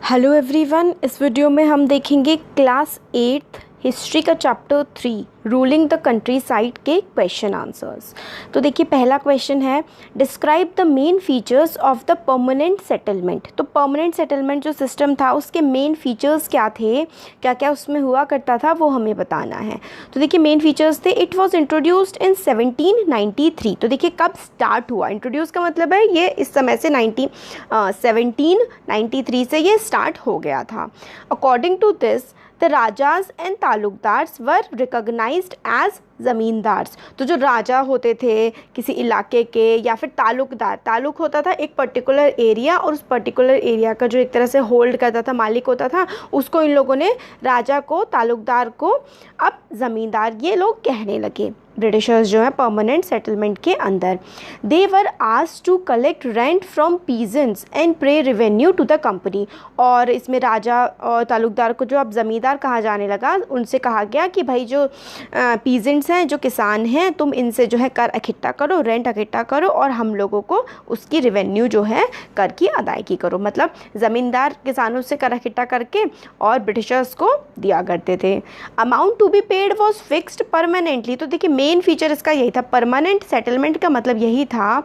Hello everyone, इस video में हम देखेंगे क्लास 8 हिस्ट्री का chapter 3 ruling the country side के क्वेश्चन आंसर्स। तो देखिए, पहला क्वेश्चन है describe the main features of the permanent settlement. तो परमानेंट सेटलमेंट जो सिस्टम था उसके मेन फीचर्स क्या थे, क्या क्या उसमें हुआ करता था, वो हमें बताना है। तो देखिए, मेन फीचर्स थे इट वॉज इंट्रोड्यूस्ड इन 1793। तो देखिए कब स्टार्ट हुआ, इंट्रोड्यूस का मतलब है ये इस समय से 1793 से ये स्टार्ट हो गया था। According to this the rajas and talukdars were recognised as zamindars. तो जो राजा होते थे किसी इलाके के या फिर तालुकदार, तालुक होता था एक पर्टिकुलर एरिया और उस पर्टिकुलर एरिया का जो एक तरह से होल्ड करता था, मालिक होता था, उसको इन लोगों ने, राजा को, तालुकदार को अब ज़मींदार ये लोग कहने लगे। ब्रिटिशर्स जो है परमानेंट सेटलमेंट के अंदर, they were asked to collect rent from peasants and pay revenue to the company. और इसमें राजा और तालुकदार को जो अब ज़मींदार कहा जाने लगा, उनसे कहा गया कि भाई जो पीजेंट्स हैं, जो किसान हैं, तुम इनसे जो है कर इकट्ठा करो, रेंट इकट्ठा करो और हम लोगों को उसकी रेवेन्यू जो है कर की अदायगी करो। मतलब ज़मींदार किसानों से कर इकट्ठा करके और ब्रिटिशर्स को दिया करते थे। Amount to be paid was fixed permanently. तो देखिए मेन फीचर इसका यही था, परमानेंट सेटलमेंट का मतलब यही था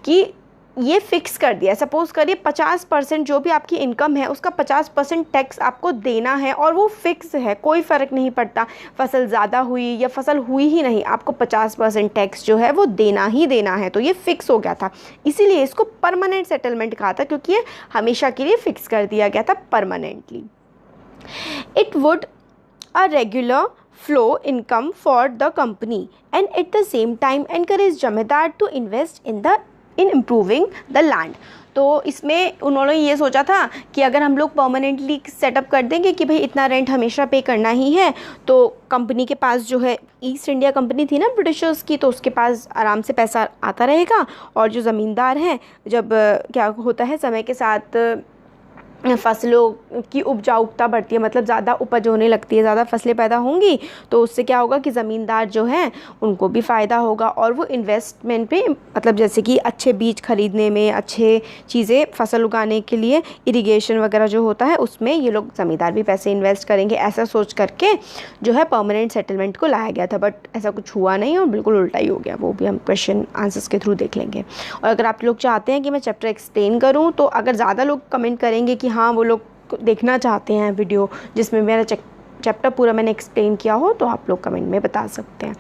कि ये फिक्स कर दिया। सपोज़ करिए 50% जो भी आपकी इनकम है उसका 50% टैक्स आपको देना है और वो फिक्स है, कोई फ़र्क नहीं पड़ता फसल ज़्यादा हुई या फसल हुई ही नहीं, आपको 50% टैक्स जो है वो देना ही देना है। तो ये फिक्स हो गया था, इसीलिए इसको परमानेंट सेटलमेंट कहा था, क्योंकि ये हमेशा के लिए फिक्स कर दिया गया था permanently. It would a regular flow income for the company and at the same time encourage जमींदार to invest in improving the land। तो इसमें उन्होंने ये सोचा था कि अगर हम लोग परमानेंटली सेटअप कर देंगे कि भाई इतना रेंट हमेशा पे करना ही है, तो कंपनी के पास जो है, ईस्ट इंडिया कंपनी थी ना ब्रिटिशर्स की, तो उसके पास आराम से पैसा आता रहेगा। और जो ज़मींदार हैं, जब क्या होता है समय के साथ फसलों की उपजाऊता बढ़ती है, मतलब ज़्यादा उपज होने लगती है, ज़्यादा फसलें पैदा होंगी, तो उससे क्या होगा कि ज़मींदार जो हैं उनको भी फ़ायदा होगा और वो इन्वेस्टमेंट पे, मतलब जैसे कि अच्छे बीज खरीदने में, अच्छे चीज़ें फसल उगाने के लिए, इरिगेशन वगैरह जो होता है उसमें ये लोग ज़मींदार भी पैसे इन्वेस्ट करेंगे। ऐसा सोच करके जो है परमानेंट सेटलमेंट को लाया गया था, बट ऐसा कुछ हुआ नहीं और बिल्कुल उल्टा ही हो गया। वो भी हम क्वेश्चन आंसर्स के थ्रू देख लेंगे। और अगर आप लोग चाहते हैं कि मैं चैप्टर एक्सप्लेन करूँ, तो अगर ज़्यादा लोग कमेंट करेंगे कि हाँ वो लोग देखना चाहते हैं वीडियो जिसमें मेरा चैप्टर पूरा मैंने एक्सप्लेन किया हो, तो आप लोग कमेंट में बता सकते हैं।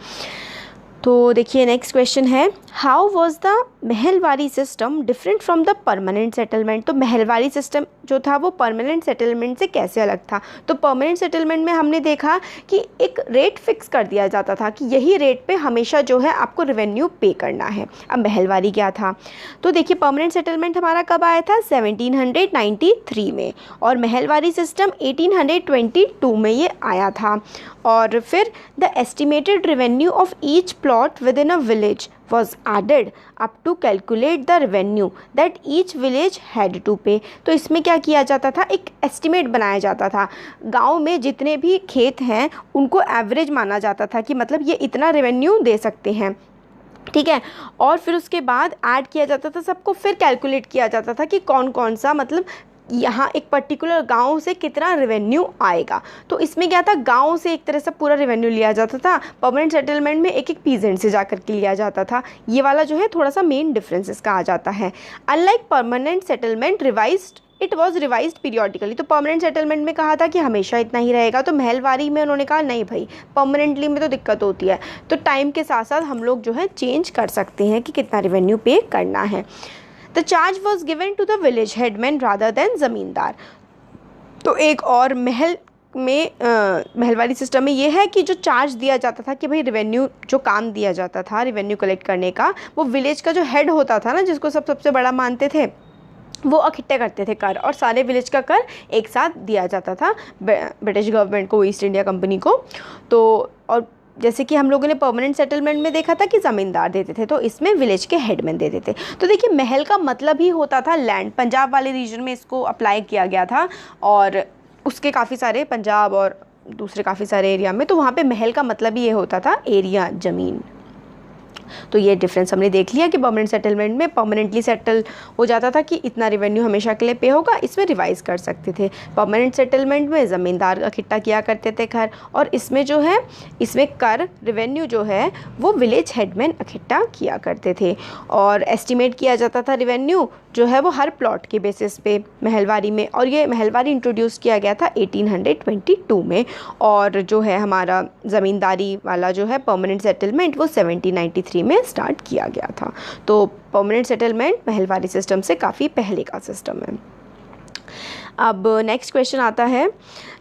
तो देखिए नेक्स्ट क्वेश्चन है, how was the Mahalwari system different from the permanent settlement. तो महलवारी सिस्टम जो था वो परमानेंट सेटलमेंट से कैसे अलग था। तो परमानेंट सेटलमेंट में हमने देखा कि एक रेट फिक्स कर दिया जाता था कि यही रेट पे हमेशा जो है आपको रेवेन्यू पे करना है। अब महलवारी क्या था, तो देखिए परमानेंट सेटलमेंट हमारा कब आया था, 1793 में, और महलवारी सिस्टम 1822 में ये आया था। और फिर the estimated revenue of each plot with in a village was added up to calculate the revenue that each village had to pay। तो इसमें क्या किया जाता था, एक एस्टिमेट बनाया जाता था। गांव में जितने भी खेत हैं उनको एवरेज माना जाता था कि मतलब ये इतना रेवेन्यू दे सकते हैं, ठीक है। और फिर उसके बाद ऐड किया जाता था सबको, फिर कैलकुलेट किया जाता था कि कौन कौन सा, मतलब यहाँ एक पर्टिकुलर गांव से कितना रेवेन्यू आएगा। तो इसमें क्या था, गांव से एक तरह से पूरा रेवेन्यू लिया जाता था, परमानेंट सेटलमेंट में एक एक पीजेंट से जा करके लिया जाता था। ये वाला जो है थोड़ा सा मेन डिफरेंस इसका आ जाता है। Unlike permanent settlement revised, it was revised periodically. तो परमानेंट सेटलमेंट में कहा था कि हमेशा इतना ही रहेगा, तो महलवारी में उन्होंने कहा नहीं भाई, परमानेंटली में तो दिक्कत होती है, तो टाइम के साथ साथ हम लोग जो है चेंज कर सकते हैं कि कितना रेवेन्यू पे करना है। The charge was given to the village headman rather than ज़मींदार। तो एक और महलवारी सिस्टम में ये है कि जो चार्ज दिया जाता था कि भाई रेवेन्यू, जो काम दिया जाता था रेवेन्यू कलेक्ट करने का, वो विलेज का जो हेड होता था ना, जिसको सबसे बड़ा मानते थे, वो इकट्ठे करते थे कर, और सारे विलेज का कर एक साथ दिया जाता था ब्रिटिश गवर्नमेंट को, ईस्ट इंडिया कंपनी को। तो और जैसे कि हम लोगों ने परमानेंट सेटलमेंट में देखा था कि ज़मींदार देते थे, तो इसमें विलेज के हेडमैन देते थे। तो देखिए महल का मतलब ही होता था लैंड। पंजाब वाले रीजन में इसको अप्लाई किया गया था, और उसके काफ़ी सारे, पंजाब और दूसरे काफ़ी सारे एरिया में, तो वहाँ पे महल का मतलब ही ये होता था एरिया, ज़मीन। तो ये डिफरेंस हमने देख लिया कि परमानेंट सेटलमेंट में परमानेंटली सेटल हो जाता था कि इतना रेवेन्यू हमेशा के लिए पे होगा, इसमें रिवाइज़ कर सकते थे। परमानेंट सेटलमेंट में ज़मींदार इकट्ठा किया करते थे कर, और इसमें जो है इसमें कर रेवेन्यू जो है वो विलेज हेडमैन इकट्ठा किया करते थे, और एस्टिमेट किया जाता था रेवेन्यू जो है वो हर प्लॉट के बेसिस पे महलवारी में, और ये महलवारी इंट्रोड्यूस किया गया था 1822 में, और जो है हमारा ज़मींदारी वाला जो है परमानेंट सेटलमेंट वो 1793 में स्टार्ट किया गया था। तो परमानेंट सेटलमेंट महलवारी सिस्टम से काफ़ी पहले का सिस्टम है। अब नेक्स्ट क्वेश्चन आता है,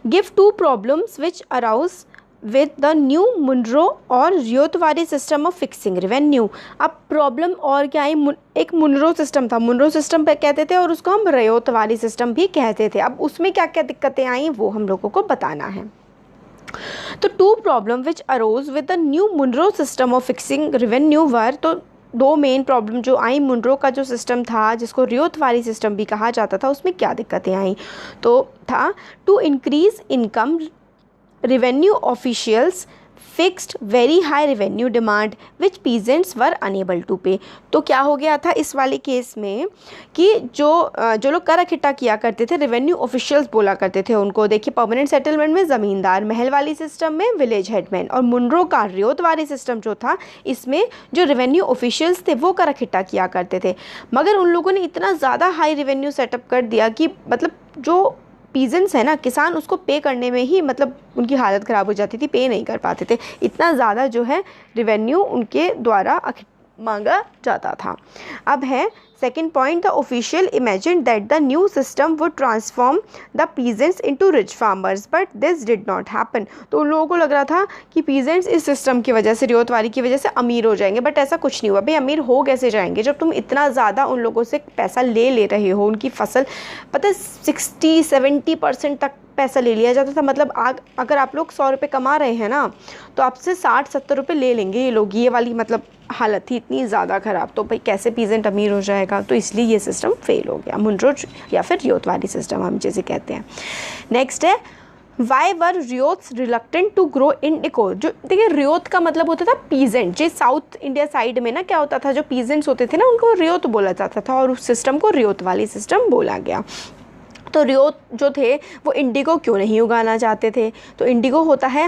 give two problems which arose with the new Munro और Ryotwari system of fixing revenue. अब प्रॉब्लम और क्या है, एक मुनरो सिस्टम था, मुनरो सिस्टम पे कहते थे, और उसको हम रियोतवारी सिस्टम भी कहते थे। अब उसमें क्या क्या दिक्कतें आई वो हम लोगों को बताना है। तो two problem which arose with the new Munro system of fixing revenue were, तो दो मेन प्रॉब्लम जो आई मुनरो का जो सिस्टम था जिसको रियोतवारी सिस्टम भी कहा जाता था, उसमें क्या दिक्कतें आई, तो था to increase income revenue officials fixed very high revenue demand which peasants were unable to pay। तो क्या हो गया था इस वाले केस में कि जो लोग कर इकट्ठा किया करते थे, रेवेन्यू ऑफिशियल्स बोला करते थे उनको। देखिए परमानेंट सेटलमेंट में ज़मींदार, महल वाली सिस्टम में विलेज हेडमैन, और मुनरो का रियोतवारी सिस्टम जो था इसमें जो रेवेन्यू ऑफिशियल्स थे वो कर इकट्ठा किया करते थे। मगर उन लोगों ने इतना ज़्यादा हाई रेवेन्यू सेटअप कर दिया कि मतलब जो पीजेंट्स है ना, किसान, उसको पे करने में ही मतलब उनकी हालत ख़राब हो जाती थी, पे नहीं कर पाते थे, इतना ज़्यादा जो है रेवेन्यू उनके द्वारा मांगा जाता था। अब है second point, the official imagine that the new system would transform the peasants into rich farmers but this did not happen. तो उन लोगों को लग रहा था कि पीजेंट्स इस सिस्टम की वजह से, रियोतवारी की वजह से अमीर हो जाएंगे, बट ऐसा कुछ नहीं हुआ। भाई अमीर हो कैसे जाएंगे जब तुम इतना ज़्यादा उन लोगों से पैसा ले रहे हो, उनकी फसल पता है 60-70% तक पैसा ले लिया जाता था। मतलब अगर आप लोग 100 रुपये कमा रहे हैं ना, तो आपसे 60-70 रुपये ले लेंगे ये लोग, ये वाली मतलब हालत थी इतनी ज़्यादा ख़राब। तो भाई कैसे पीजेंट अमीर हो जाएगा, तो इसलिए ये सिस्टम फेल हो गया, मुनरो या फिर रियोतवारी सिस्टम हम जैसे कहते हैं। नेक्स्ट है, why were ryots reluctant to grow indigo. जो देखिए रियोत का मतलब होता था पीजेंट, जो साउथ इंडिया साइड में ना क्या होता था, जो पीजेंट्स होते थे ना उनको रियोत बोला जाता था, और उस सिस्टम को रियोत वाली सिस्टम बोला गया। तो रियोत जो थे वो इंडिगो क्यों नहीं उगाना चाहते थे, तो इंडिगो होता है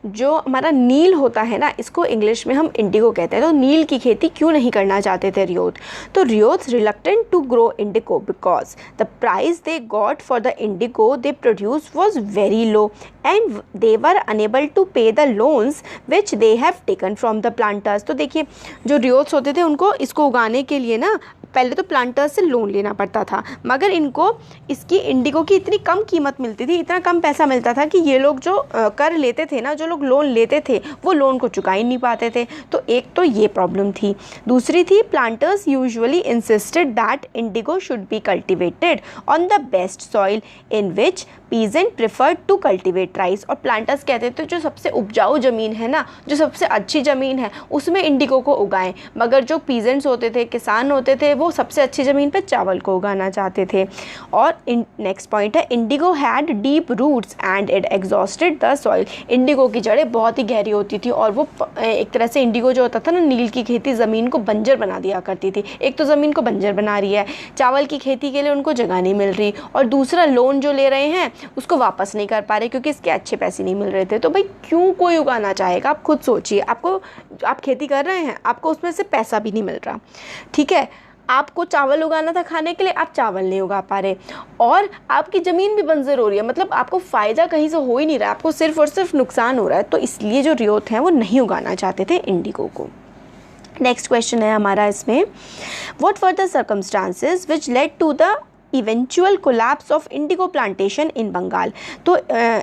जो हमारा नील होता है ना, इसको इंग्लिश में हम इंडिगो कहते हैं। तो नील की खेती क्यों नहीं करना चाहते थे रियोत, तो ryots reluctant to grow indigo because the price they got for the indigo they produce was very low and they were unable to pay the loans which they have taken from the planters. तो देखिए जो रियोत्स होते थे उनको इसको उगाने के लिए ना पहले तो प्लांटर्स से लोन लेना पड़ता था, मगर इनको इसकी इंडिगो की इतनी कम कीमत मिलती थी, इतना कम पैसा मिलता था कि ये लोग जो कर लेते थे ना, जो लोग लोन लेते थे वो लोन को चुका ही नहीं पाते थे। तो एक तो ये प्रॉब्लम थी। दूसरी थी, planters usually insisted that indigo should be cultivated on the best soil in which peasant preferred to cultivate rice. और प्लांटर्स कहते थे जो सबसे उपजाऊ ज़मीन है ना, जो सबसे अच्छी ज़मीन है उसमें इंडिगो को उगाएं, मगर जो पीजेंट्स होते थे, किसान होते थे, वो सबसे अच्छी ज़मीन पे चावल को उगाना चाहते थे। और नेक्स्ट पॉइंट है, indigo had deep roots and it exhausted the soil. Indigo की जड़ें बहुत ही गहरी होती थी, और वो एक तरह से इंडिगो जो होता था ना, नील की खेती ज़मीन को बंजर बना दिया करती थी। एक तो ज़मीन को बंजर बना रही है, चावल की खेती के लिए उनको जगह नहीं मिल रही, और दूसरा लोन जो ले रहे हैं उसको वापस नहीं कर पा रहे क्योंकि इसके अच्छे पैसे नहीं मिल रहे थे। तो भाई क्यों कोई उगाना चाहेगा, आप खुद सोचिए। आप खेती कर रहे हैं, आपको उसमें से पैसा भी नहीं मिल रहा, ठीक है, आपको चावल उगाना था खाने के लिए, आप चावल नहीं उगा पा रहे, और आपकी ज़मीन भी बंजर हो रही है, मतलब आपको फ़ायदा कहीं से हो ही नहीं रहा, आपको सिर्फ और सिर्फ नुकसान हो रहा है। तो इसलिए जो रियोत हैं वो नहीं उगाना चाहते थे इंडिगो को। नेक्स्ट क्वेश्चन है हमारा इसमें, what were the circumstances which led to the eventual collapse of indigo plantation in Bengal. तो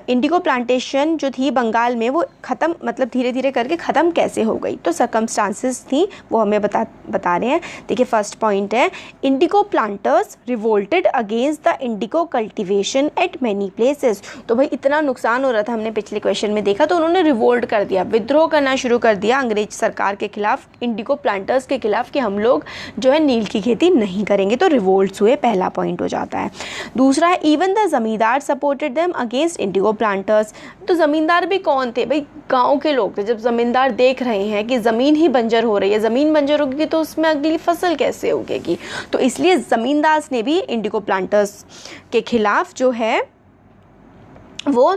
इंडिगो प्लांटेशन जो थी बंगाल में वो ख़त्म, मतलब धीरे धीरे करके ख़त्म कैसे हो गई, तो सर्कमस्टांसेस थी वो हमें बता रहे हैं। देखिए फर्स्ट पॉइंट है, Indigo planters revolted against the Indigo cultivation eight many places. तो भाई इतना नुकसान हो रहा था, हमने पिछले क्वेश्चन में देखा, तो उन्होंने रिवोल्ट कर दिया, विद्रोह करना शुरू कर दिया अंग्रेज सरकार के खिलाफ, इंडिगो प्लांटर्स के खिलाफ, कि हम लोग जो है नील की खेती नहीं करेंगे। तो रिवोल्ट्स हुए, पहला पॉइंट हो जाता है। दूसरा है इवन द ज़मींदार supported them against indigo planters. तो ज़मींदार भी कौन थे भाई? गांव के लोग थे। जब ज़मींदार देख रहे हैं कि ज़मीन ही बंजर हो रही है, ज़मीन बंजर होगी तो उसमें अगली फसल कैसे उगेगी, तो इसलिए ज़मींदार ने भी इंडिगो प्लांटर्स के खिलाफ जो है वो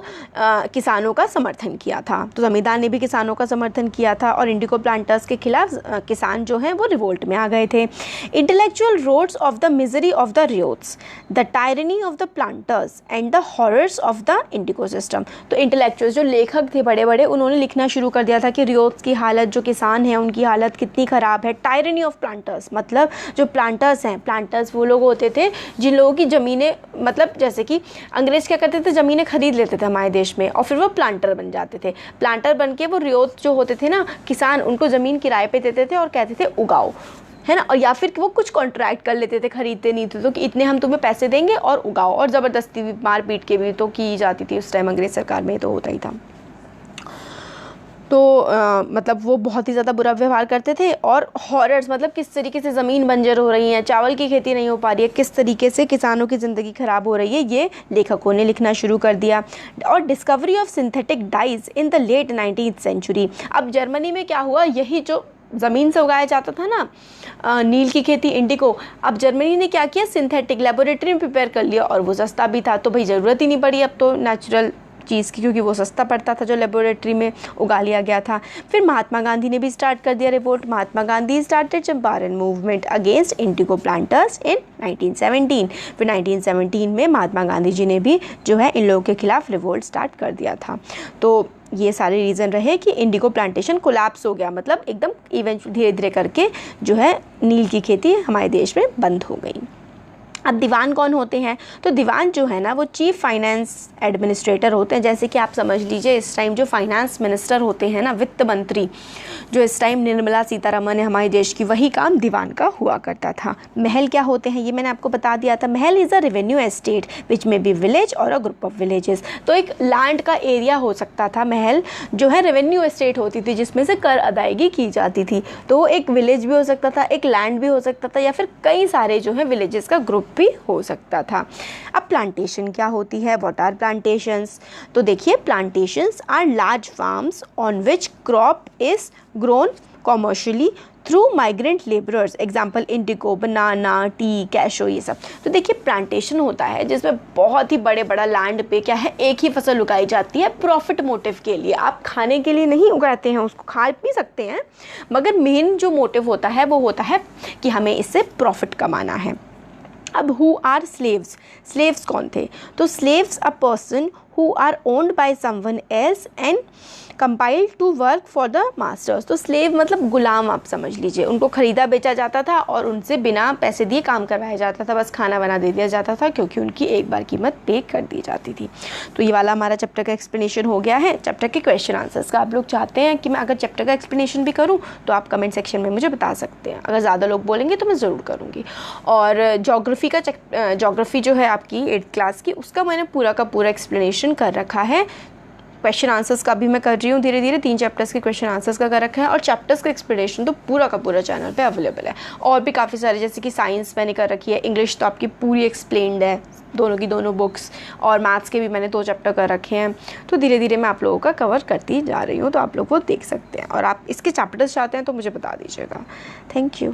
किसानों का समर्थन किया था। तो ज़मींदार ने भी किसानों का समर्थन किया था और इंडिगो प्लांटर्स के खिलाफ किसान जो हैं वो रिवोल्ट में आ गए थे। Intellectual roads of the misery of the ryots, the tyranny of the planters and the horrors of the indigo system. तो इंटेलेक्चुअल जो लेखक थे बड़े बड़े, उन्होंने लिखना शुरू कर दिया था कि रियोट्स की हालत, जो किसान हैं उनकी हालत कितनी ख़राब है। टायरनी ऑफ प्लांटर्स मतलब जो प्लांटर्स हैं, प्लांटर्स वो लोग होते थे जिन लोगों की ज़मीनें, मतलब जैसे कि अंग्रेज़ क्या करते थे, ज़मीनें खरीद लेते थे हमारे देश में और फिर वो प्लांटर बन जाते थे। प्लांटर बन के वो रियोत जो होते थे ना किसान, उनको ज़मीन किराए पे देते थे और कहते थे उगाओ, है ना। और या फिर वो कुछ कॉन्ट्रैक्ट कर लेते थे, खरीदते नहीं थे तो कि इतने हम तुम्हें पैसे देंगे और उगाओ, और ज़बरदस्ती भी मार पीट के भी तो की जाती थी उस टाइम, अंग्रेज़ सरकार में तो होता ही था। तो मतलब वो बहुत ही ज़्यादा बुरा व्यवहार करते थे। और हॉरर्स मतलब किस तरीके से ज़मीन बंजर हो रही है, चावल की खेती नहीं हो पा रही है, किस तरीके से किसानों की ज़िंदगी ख़राब हो रही है, ये लेखकों ने लिखना शुरू कर दिया। और discovery of synthetic dyes in the late 19th century. अब जर्मनी में क्या हुआ, यही जो ज़मीन से उगाया जाता था ना नील की खेती, इंडिगो, अब जर्मनी ने क्या किया, सिंथेटिक लेबोरेटरी में प्रिपेयर कर लिया और वो सस्ता भी था, तो भाई ज़रूरत ही नहीं पड़ी अब तो नेचुरल चीज़ की, क्योंकि वो सस्ता पड़ता था जो लेबोरेटरी में उगा लिया गया था। फिर महात्मा गांधी ने भी स्टार्ट कर दिया revolt. Mahatma Gandhi started Champaran movement against indigo planters in 1917। फिर 1917 में महात्मा गांधी जी ने भी जो है इन लोगों के खिलाफ रिवोल्ट स्टार्ट कर दिया था। तो ये सारे रीज़न रहे कि इंडिगो प्लांटेशन कोलैप्स हो गया, मतलब एकदम इवेंट धीरे धीरे करके जो है नील की खेती हमारे देश में बंद हो गई। अब दीवान कौन होते हैं? तो दीवान जो है ना वो चीफ फाइनेंस एडमिनिस्ट्रेटर होते हैं। जैसे कि आप समझ लीजिए इस टाइम जो फाइनेंस मिनिस्टर होते हैं ना, वित्त मंत्री, जो इस टाइम निर्मला सीतारमन है हमारे देश की, वही काम दीवान का हुआ करता था। महल क्या होते हैं ये मैंने आपको बता दिया था। महल इज़ अ रेवेन्यू एस्टेट विच में बी विलेज और अ ग्रुप ऑफ विलेजेस। तो एक लैंड का एरिया हो सकता था। महल जो है रेवेन्यू एस्टेट होती थी जिसमें से कर अदायगी की जाती थी। तो एक विलेज भी हो सकता था, एक लैंड भी हो सकता था, या फिर कई सारे जो है विलेजेस का ग्रुप भी हो सकता था। अब प्लांटेशन क्या होती है? What are plantations? तो देखिए plantations are large farms on which crop is grown commercially through migrant labourers, example indigo, banana, tea, cashew, ये सब। तो देखिए प्लांटेशन होता है जिसमें बहुत ही बड़ा लैंड पे क्या है, एक ही फसल उगाई जाती है प्रॉफिट मोटिव के लिए। आप खाने के लिए नहीं उगाते हैं, उसको खा भी सकते हैं, मगर मेन जो मोटिव होता है वो होता है कि हमें इससे प्रॉफिट कमाना है। अब हु आर स्लेव्स? स्लेव्स कौन थे? तो slaves a person who are owned by someone else and compelled to work for the masters. तो स्लेव मतलब गुलाम आप समझ लीजिए, उनको ख़रीदा बेचा जाता था और उनसे बिना पैसे दिए काम करवाया जाता था, बस खाना बना दे दिया जाता था क्योंकि उनकी एक बार कीमत पे कर दी जाती थी। तो ये वाला हमारा चैप्टर का एक्सप्लेनेशन हो गया है। चैप्टर के क्वेश्चन आंसर्स का आप लोग चाहते हैं कि मैं अगर चैप्टर का एक्सप्लेनेशन भी करूँ तो आप कमेंट सेक्शन में मुझे बता सकते हैं। अगर ज़्यादा लोग बोलेंगे तो मैं ज़रूर करूँगी। और जोग्राफ़ी जो है आपकी 8th क्लास की, उसका मैंने पूरा का पूरा एक्सप्लेनेशन कर रखा है। क्वेश्चन आंसर्स का भी मैं कर रही हूँ धीरे धीरे, 3 चैप्टर्स के क्वेश्चन आंसर्स का कर रखा है और चैप्टर्स का एक्सप्लेनेशन तो पूरा का पूरा चैनल पे अवेलेबल है। और भी काफ़ी सारे, जैसे कि साइंस मैंने कर रखी है, इंग्लिश तो आपकी पूरी एक्सप्लेन्ड है, दोनों की दोनों बुक्स, और मैथ्स के भी मैंने 2 चैप्टर कर रखे हैं। तो धीरे धीरे मैं आप लोगों का कवर करती जा रही हूँ, तो आप लोग वो देख सकते हैं। और आप इसके चैप्टर्स चाहते हैं तो मुझे बता दीजिएगा। Thank you.